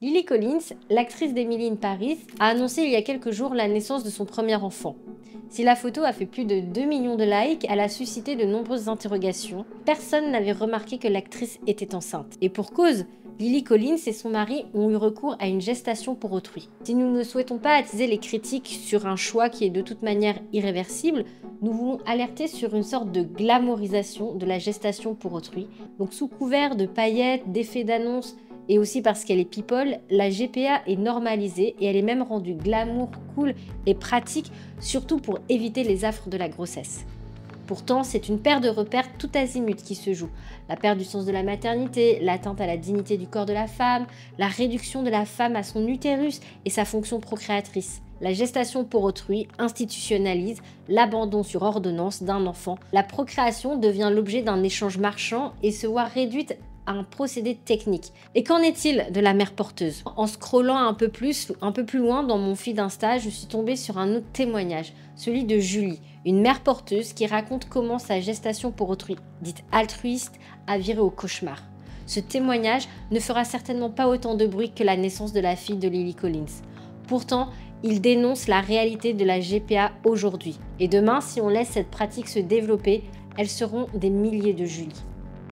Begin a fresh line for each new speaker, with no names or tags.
Lily Collins, l'actrice d'Emily in Paris, a annoncé il y a quelques jours la naissance de son premier enfant. Si la photo a fait plus de 2 millions de likes, elle a suscité de nombreuses interrogations. Personne n'avait remarqué que l'actrice était enceinte. Et pour cause, Lily Collins et son mari ont eu recours à une gestation pour autrui. Si nous ne souhaitons pas attiser les critiques sur un choix qui est de toute manière irréversible, nous voulons alerter sur une sorte de glamourisation de la gestation pour autrui. Donc sous couvert de paillettes, d'effets d'annonce, et aussi parce qu'elle est people, la GPA est normalisée et elle est même rendue glamour, cool et pratique, surtout pour éviter les affres de la grossesse. Pourtant, c'est une paire de repères tout azimut qui se joue. La perte du sens de la maternité, l'atteinte à la dignité du corps de la femme, la réduction de la femme à son utérus et sa fonction procréatrice. La gestation pour autrui institutionnalise l'abandon sur ordonnance d'un enfant. La procréation devient l'objet d'un échange marchand et se voit réduite à un procédé technique. Et qu'en est-il de la mère porteuse? En scrollant un peu plus loin dans mon feed Insta, je suis tombée sur un autre témoignage, celui de Julie, une mère porteuse qui raconte comment sa gestation pour autrui, dite altruiste, a viré au cauchemar. Ce témoignage ne fera certainement pas autant de bruit que la naissance de la fille de Lily Collins. Pourtant, il dénonce la réalité de la GPA aujourd'hui. Et demain, si on laisse cette pratique se développer, elles seront des milliers de Julie.